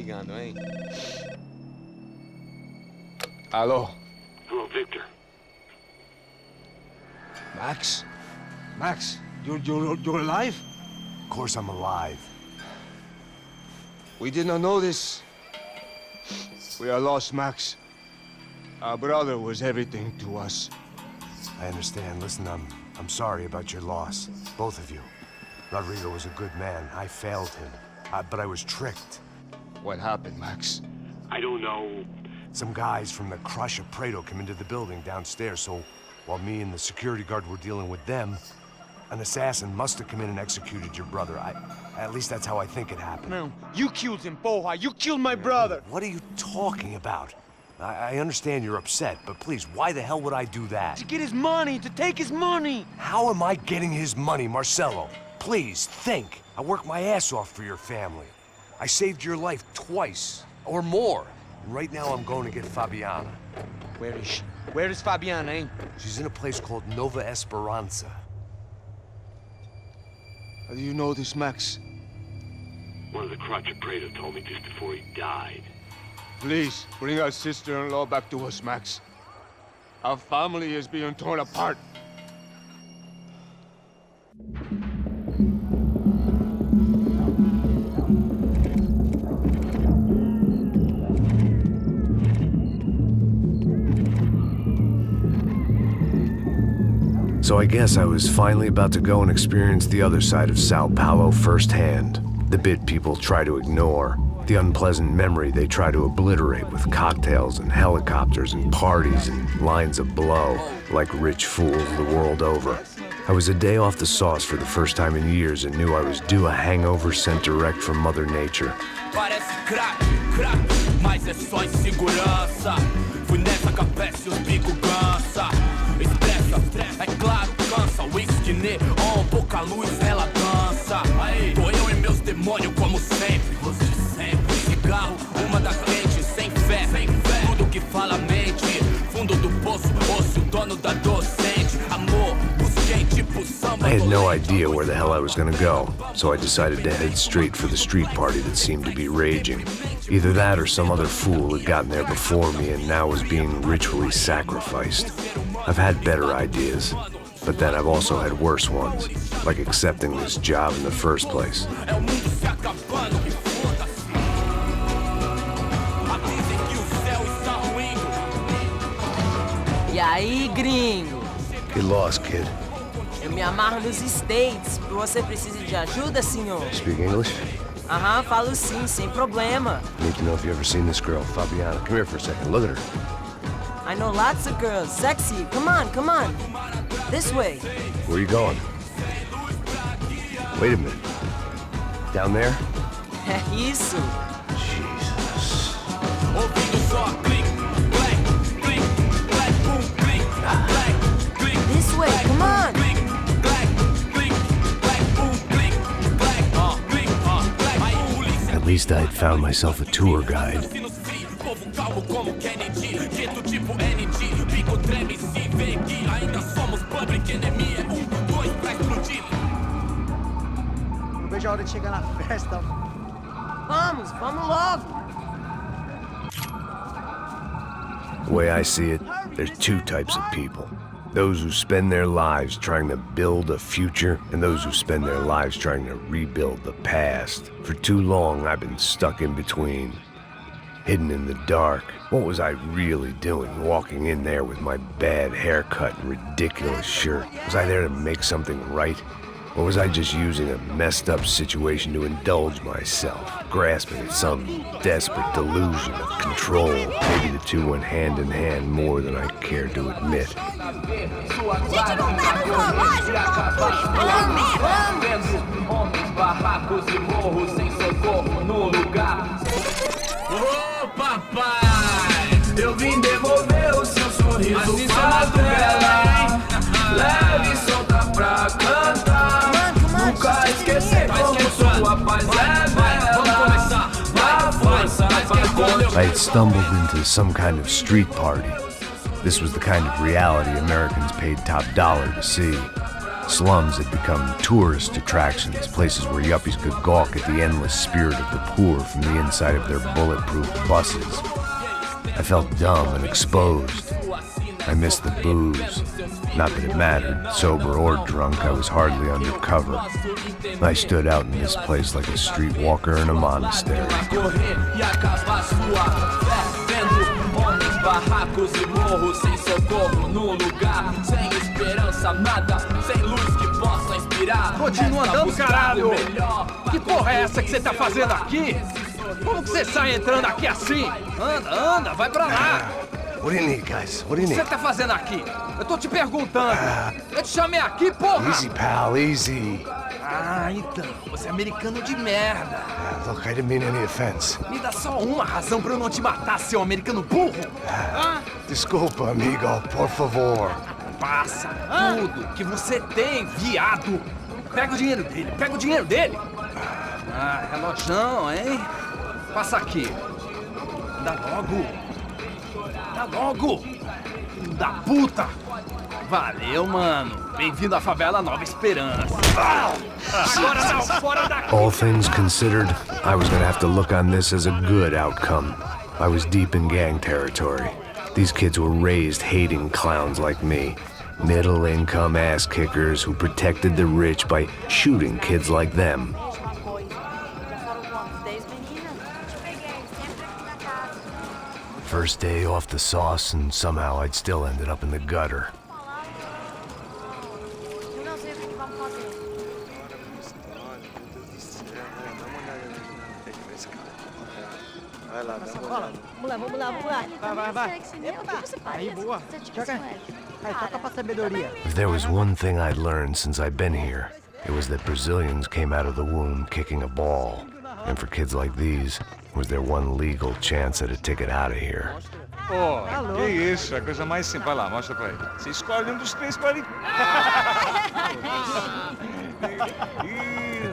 ligando, hein? Alô? Hello, Victor. Max? Max, you're alive? Of course I'm alive. We did not know this. We are lost, Max. Our brother was everything to us. I understand. Listen, I'm sorry about your loss. Both of you. Rodrigo was a good man. I failed him. But I was tricked. What happened, Max? I don't know. Some guys from the Crush of Prado came into the building downstairs, so while me and the security guard were dealing with them, an assassin must have come in and executed your brother. At least that's how I think it happened. Man, you killed him, porra! You killed my brother! What are you talking about? I understand you're upset, but please, why the hell would I do that? To get his money, to take his money! How am I getting his money, Marcelo? Please, think. I worked my ass off for your family. I saved your life twice, or more. And right now I'm going to get Fabiana. Where is she? Where is Fabiana, eh? She's in a place called Nova Esperanza. How do you know this, Max? One of the Crotch of Prado told me just before he died. Please, bring our sister-in-law back to us, Max. Our family is being torn apart. So I guess I was finally about to go and experience the other side of Sao Paulo firsthand. The bit people try to ignore. The unpleasant memory they try to obliterate with cocktails and helicopters and parties and lines of blow, like rich fools the world over. I was a day off the sauce for the first time in years and knew I was due a hangover sent direct from Mother Nature. Parece crack, mas é só insegurança. Fui nessa capeste, os bico cansa. Expressa, é claro, cansa. Whisky, neon, pouca luz, ela dança. Aí, tô eu e meus demônios como sempre. Você sempre. Cigarro, uma das quentes, sem fé. Tudo que fala mente. Fundo do poço, osso, dono da docente. Amor, busquei tipo samba. I had no idea where the hell I was gonna go, so I decided to head straight for the street party that seemed to be raging. Either that or some other fool had gotten there before me and now was being ritually sacrificed. I've had better ideas, but then I've also had worse ones, like accepting this job in the first place. E aí, gringo? Get lost, kid. Eu me amarro nos States. Você precisa de ajuda, senhor? Speak English? Aham, falo sim, sem problema. Need to know if you've ever seen this girl, Fabiana. Come here for a second. Look at her. I know lots of girls. Sexy. Come on, come on. This way. Where are you going? Wait a minute. Down there? É isso. Jesus. This way, come on. At least I'd found myself a tour guide. Não vejo a hora de chegar na festa. Vamos logo. The way I see it, there's two types of people. Those who spend their lives trying to build a future, and those who spend their lives trying to rebuild the past. For too long, I've been stuck in between. Hidden in the dark. What was I really doing walking in there with my bad haircut and ridiculous shirt? Was I there to make something right? Or was I just using a messed up situation to indulge myself, grasping at some desperate delusion of control? Maybe the two went hand in hand more than I care to admit. Ô papai, eu vim devolver o seu sorriso pra tela. Leve e solta pra cantar. Nunca esquecer como sua paz é bela. Dá força pra continuar. I had stumbled into some kind of street party. This was the kind of reality Americans paid top dollar to see. Slums had become tourist attractions, places where yuppies could gawk at the endless spirit of the poor from the inside of their bulletproof buses. I felt dumb and exposed. I missed the booze. Not that it mattered. Sober or drunk, I was hardly undercover. I stood out in this place like a streetwalker in a monastery. Barracos e morros sem socorro num lugar sem esperança, nada, sem luz que possa inspirar. Continua andando, caralho! Que porra é essa que você tá fazendo aqui? Como que você sai entrando aqui assim? Anda, vai pra lá! What do you need, guys? What do you O que need? você tá fazendo aqui? Eu tô te perguntando. Eu te chamei aqui, porra! Easy, pal, easy. Ah, então, você é americano de merda. Look, I didn't mean any offense. Me dá só uma razão pra eu não te matar, seu americano burro. Desculpa, amigo, por favor. Passa tudo que você tem, viado. Pega o dinheiro dele, Ah, relojão, hein? Passa aqui. Dá logo. Filho da puta. Valeu, mano. Bem-vindo à favela Nova Esperança. Agora não, fora daqui. All things considered, I was gonna have to look on this as a good outcome. I was deep in gang territory. These kids were raised hating clowns like me. Middle-income ass-kickers who protected the rich by shooting kids like them. First day off the sauce, and somehow I'd still ended up in the gutter. Vamos lá. Vai. Aí, boa. Joga. Aí, toca pra sabedoria. If there was one thing I'd learned since I'd been here, it was that Brazilians came out of the womb kicking a ball. And for kids like these, was their one legal chance at a ticket out of here. Pô, que isso, é a coisa mais simples. Vai lá, mostra pra ele. Você escolhe um dos três pra ele.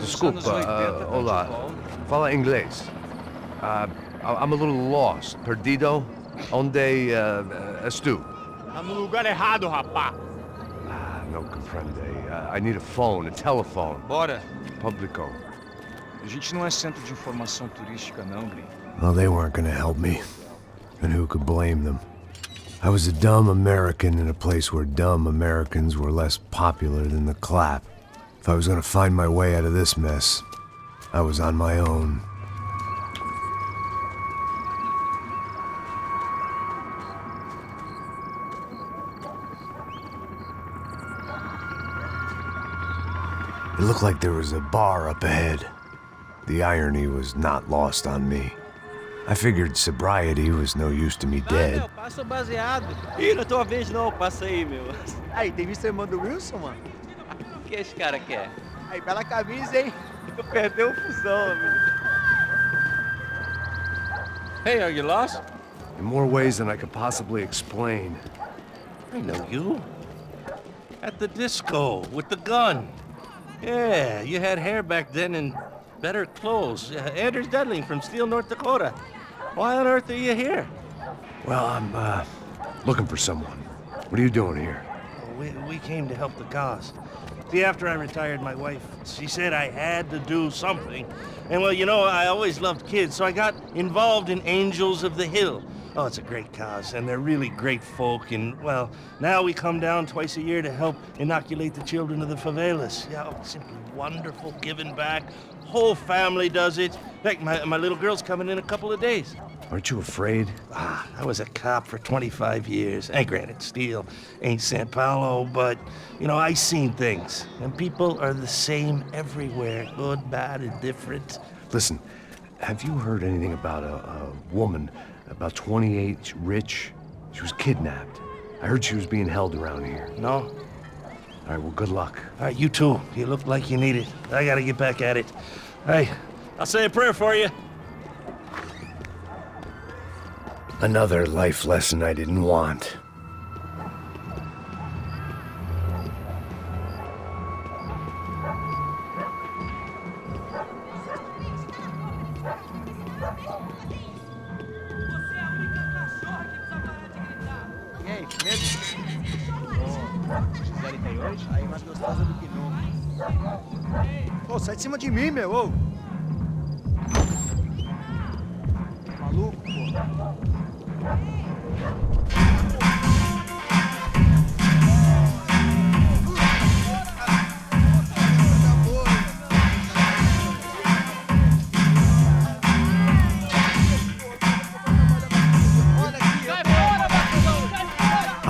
Desculpa, olá. Fala inglês. I'm a little lost. Perdido? Onde estou? Tá no lugar errado, rapá. No comprende. I need a phone, a telephone. Bora. Publico. A gente não é centro de informação turística, não, gringo. Well, they weren't gonna help me. And who could blame them? I was a dumb American in a place where dumb Americans were less popular than the clap. If I was gonna find my way out of this mess, I was on my own. It looked like there was a bar up ahead. The irony was not lost on me. I figured sobriety was no use to me dead. Meu, passa o baseado. Ih, não é tua vez não, passa aí, meu. Aí, tem visto a irmã do Wilson, mano? O que esse cara quer? Aí, bela camisa, hein? Perdeu o fusão, amigo. Hey, are you lost? In more ways than I could possibly explain. I know you. At the disco, with the gun. Yeah, you had hair back then and better clothes. Anders Dudley from Steele, North Dakota. Why on earth are you here? Well, I'm, looking for someone. What are you doing here? We came to help the cause. See, after I retired, my wife, she said I had to do something. And well, you know, I always loved kids, so I got involved in Angels of the Hill. Oh, it's a great cause, and they're really great folk, and, well, now we come down twice a year to help inoculate the children of the favelas. Yeah, oh, simply wonderful, giving back. Whole family does it. In fact, my little girl's coming in a couple of days. Aren't you afraid? I was a cop for 25 years. And granted, Steele ain't Sao Paulo, but, you know, I seen things. And people are the same everywhere, good, bad, and different. Listen, have you heard anything about a woman, about 28, rich? She was kidnapped. I heard she was being held around here. No? All right, well, good luck. All right, you too. You look like you need it. I gotta get back at it. Hey, I'll say a prayer for you. Another life lesson I didn't want. E aí, medo? Ó, 48? Aí, mais gostosa do que Ô, sai de cima de mim, meu, ô. Maluco, pô.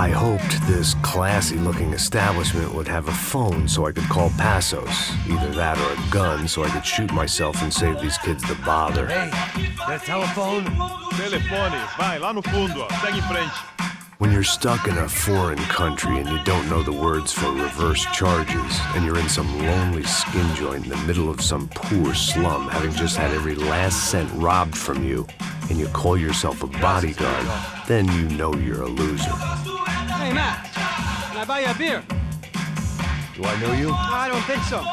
I hoped this classy-looking establishment would have a phone so I could call Passos. Either that or a gun so I could shoot myself and save these kids the bother. Hey, that telephone? Telefone, vai, lá no fundo, ó. Segue em frente. When you're stuck in a foreign country and you don't know the words for reverse charges, and you're in some lonely skin joint in the middle of some poor slum, having just had every last cent robbed from you, and you call yourself a bodyguard, then you know you're a loser. Hey, Matt, can I buy you a beer? Do I know you? I don't think so.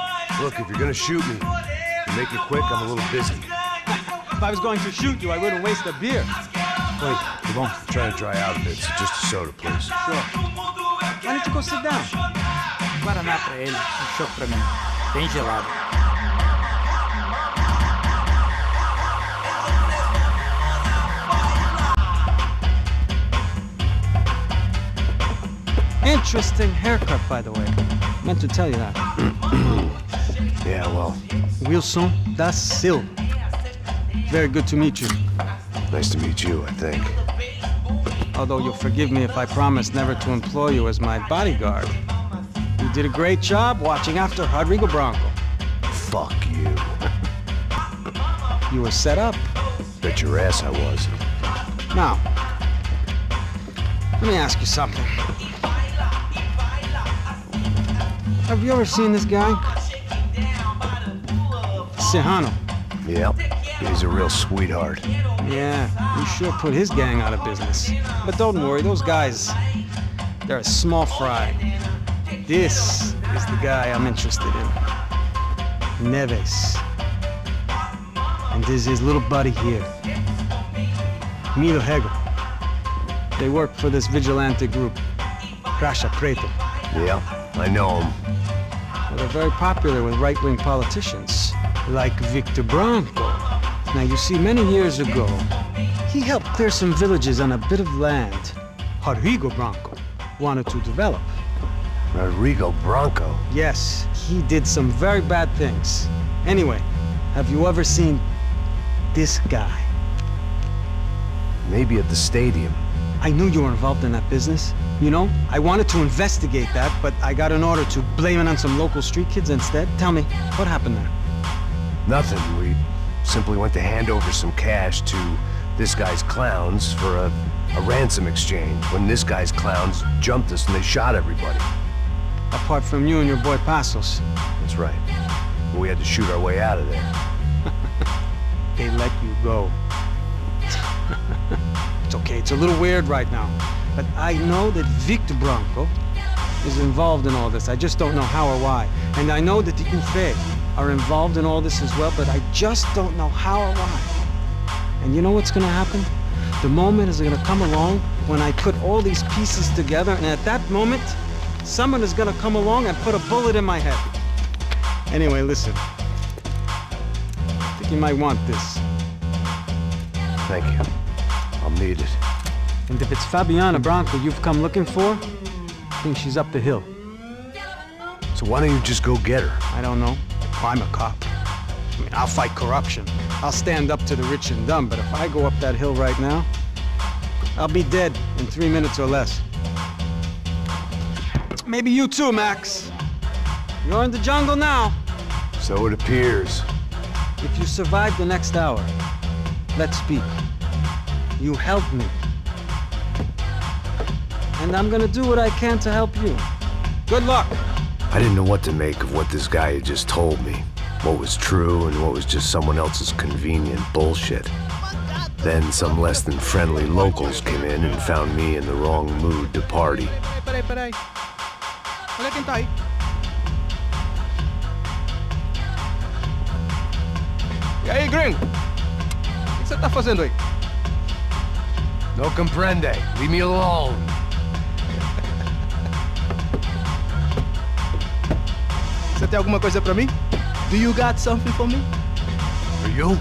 Look, if you're gonna shoot me, you make it quick, I'm a little busy. If I was going to shoot you, I wouldn't waste a beer. Wait, come on. I'm trying to dry out a bit, so just a soda, please. Sure. Why don't you go sit down? Guaraná pra ele, chopp pra mim. Bem gelado. Interesting haircut, by the way. Meant to tell you that. Yeah, well, Wilson da Silva. Very good to meet you. nice to meet you, I think. Although you'll forgive me if I promise never to employ you as my bodyguard. You did a great job watching after Rodrigo Bronco. Fuck you. You were set up. Bet your ass I was. Now, let me ask you something. Have you ever seen this guy? Serrano. Yep, he's a real sweetheart. Yeah, you sure put his gang out of business. But don't worry, those guys, they're a small fry. This is the guy I'm interested in. Neves. And this is his little buddy here. Milo Hegel. They work for this vigilante group, Crasha Preto. Yep, I know him. Well, they're very popular with right-wing politicians, like Victor Bronco. Now, you see, many years ago, he helped clear some villages on a bit of land Rodrigo Bronco wanted to develop. Rodrigo Bronco? Yes, he did some very bad things. Anyway, have you ever seen this guy? Maybe at the stadium. I knew you were involved in that business. You know, I wanted to investigate that, but I got an order to blame it on some local street kids instead. Tell me, what happened there? Nothing. We simply went to hand over some cash to this guy's clowns for a ransom exchange when this guy's clowns jumped us and they shot everybody. Apart from you and your boy Passos. That's right. We had to shoot our way out of there. They let you go. It's okay, it's a little weird right now. But I know that Victor Bronco is involved in all this. I just don't know how or why. And I know that the UFE are involved in all this as well, but I just don't know how or why. And you know what's gonna happen? The moment is gonna come along when I put all these pieces together, and at that moment, someone is gonna come along and put a bullet in my head. Anyway, listen. I think you might want this. Thank you. I'll need it. And if it's Fabiana Bronco you've come looking for, I think she's up the hill. So why don't you just go get her? I don't know. I'm a cop. I mean, I'll fight corruption. I'll stand up to the rich and dumb, but if I go up that hill right now, I'll be dead in 3 minutes or less. Maybe you too, Max. You're in the jungle now. So it appears. If you survive the next hour, let's speak. You helped me. And I'm gonna do what I can to help you. Good luck. I didn't know what to make of what this guy had just told me. What was true and what was just someone else's convenient bullshit. Then some less than friendly locals came in and found me in the wrong mood to party. Peraí. Olha quem tá aí. E aí, gringo? O que você tá fazendo aí? No comprende. Leave me alone. Você tem alguma coisa pra mim? Do you got something for me? For you?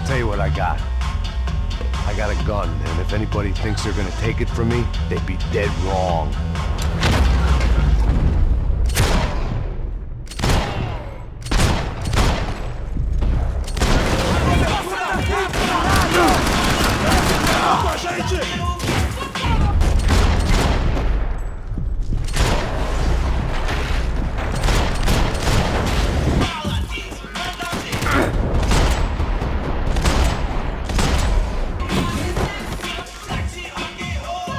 Tell you what I got. I got a gun, and if anybody thinks they're gonna take it from me, they'd be dead wrong.